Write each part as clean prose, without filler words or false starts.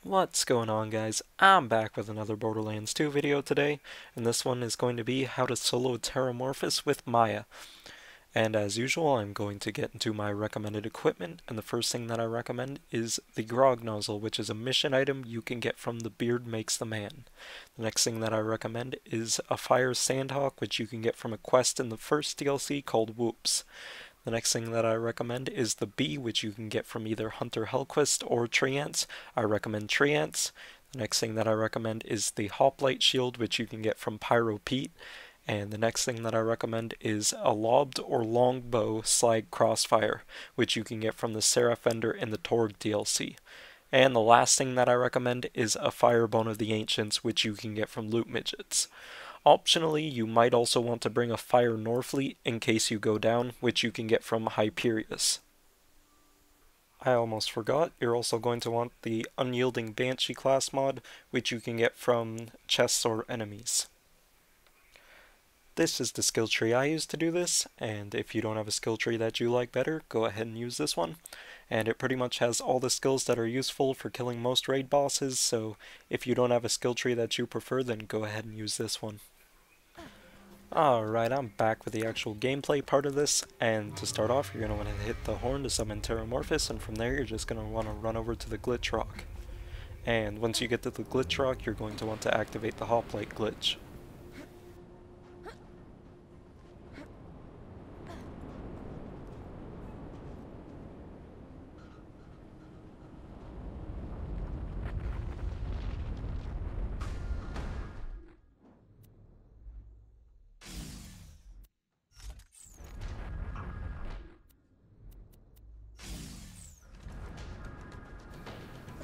What's going on, guys? I'm back with another Borderlands 2 video today, and this one is going to be how to solo Terramorphous with Maya. And as usual, I'm going to get into my recommended equipment, and the first thing that I recommend is the Grog Nozzle, which is a mission item you can get from The Beard Makes the Man. The next thing that I recommend is a Fire Sandhawk, which you can get from a quest in the first DLC called Whoops. The next thing that I recommend is the bee, which you can get from either Hunter Hellquist or Treants. I recommend Treants. The next thing that I recommend is the Hoplite Shield, which you can get from Pyro Pete. And the next thing that I recommend is a lobbed or longbow slag crossfire, which you can get from the Seraph Vendor in the Torg DLC. And the last thing that I recommend is a Firebone of the Ancients, which you can get from Loot Midgets. Optionally, you might also want to bring a Fire Norfleet in case you go down, which you can get from Hyperius. I almost forgot, you're also going to want the Unyielding Banshee class mod, which you can get from chests or enemies. This is the skill tree I use to do this, and if you don't have a skill tree that you like better, go ahead and use this one. And it pretty much has all the skills that are useful for killing most raid bosses, so if you don't have a skill tree that you prefer, then go ahead and use this one. Alright, I'm back with the actual gameplay part of this, and to start off, you're going to want to hit the horn to summon Terramorphous, and from there you're just going to want to run over to the glitch rock. And once you get to the glitch rock, you're going to want to activate the Hoplite glitch.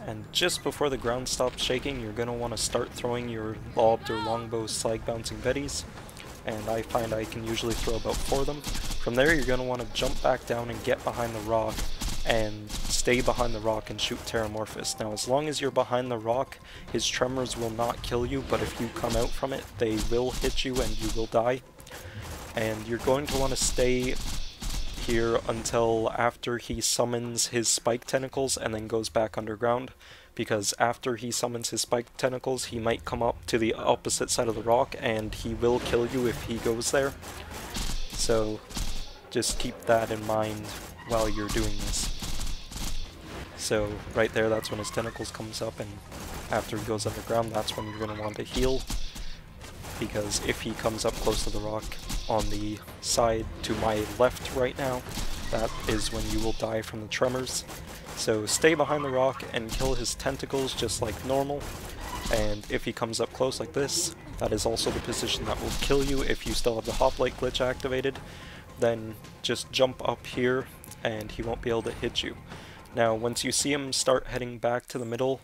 And just before the ground stops shaking, you're going to want to start throwing your lobbed or longbow slag bouncing betties. And I find I can usually throw about 4 of them. From there, you're going to want to jump back down and get behind the rock and stay behind the rock and shoot Terramorphous. Now, as long as you're behind the rock, his tremors will not kill you, but if you come out from it, they will hit you and you will die. And you're going to want to stay here until after he summons his spike tentacles and then goes back underground, because after he summons his spike tentacles he might come up to the opposite side of the rock and he will kill you if he goes there. So just keep that in mind while you're doing this. So right there, that's when his tentacles comes up, and after he goes underground, that's when you're going to want to heal, because if he comes up close to the rock on the side to my left right now, that is when you will die from the tremors. So stay behind the rock and kill his tentacles just like normal, and if he comes up close like this, that is also the position that will kill you if you still have the Hoplite glitch activated. Then just jump up here and he won't be able to hit you. Now once you see him start heading back to the middle,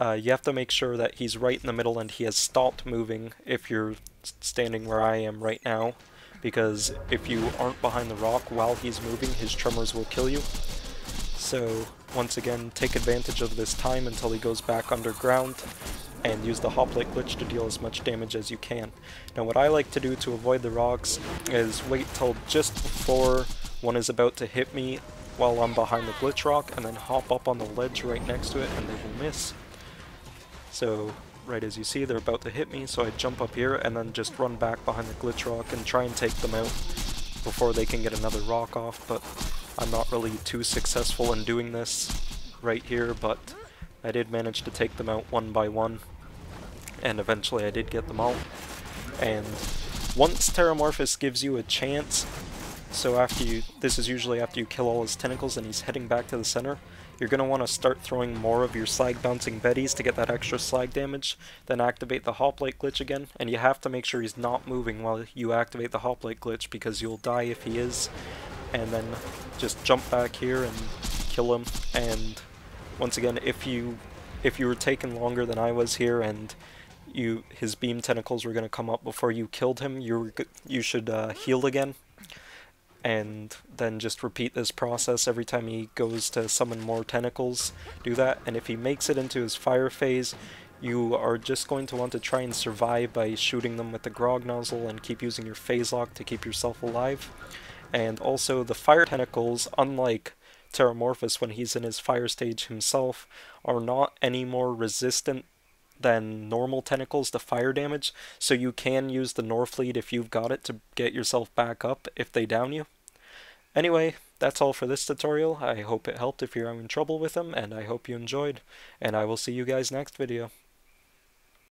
you have to make sure that he's right in the middle and he has stopped moving if you're standing where I am right now, because if you aren't behind the rock while he's moving, his tremors will kill you. So once again, take advantage of this time until he goes back underground and use the Hoplite glitch to deal as much damage as you can. Now what I like to do to avoid the rocks is wait till just before one is about to hit me while I'm behind the glitch rock, and then hop up on the ledge right next to it and they will miss. So right as you see, they're about to hit me, so I jump up here and then just run back behind the glitch rock and try and take them out before they can get another rock off, but I'm not really too successful in doing this right here, but I did manage to take them out one by one, and eventually I did get them all. And once Terramorphous gives you a chance, so this is usually after you kill all his tentacles and he's heading back to the center, you're going to want to start throwing more of your slag bouncing betties to get that extra slag damage, then activate the Hoplite glitch again, and you have to make sure he's not moving while you activate the Hoplite glitch, because you'll die if he is, and then just jump back here and kill him. And once again, if you were taking longer than I was here and his beam tentacles were going to come up before you killed him, you should heal again. And then just repeat this process every time he goes to summon more tentacles. Do that, and if he makes it into his fire phase, you are just going to want to try and survive by shooting them with the Grog Nozzle and keep using your phase lock to keep yourself alive. And also, the fire tentacles, unlike Terramorphous when he's in his fire stage himself are not any more resistant than normal tentacles to fire damage, so you can use the Norfleet if you've got it to get yourself back up if they down you. Anyway, that's all for this tutorial. I hope it helped if you're having trouble with them, and I hope you enjoyed, and I will see you guys next video.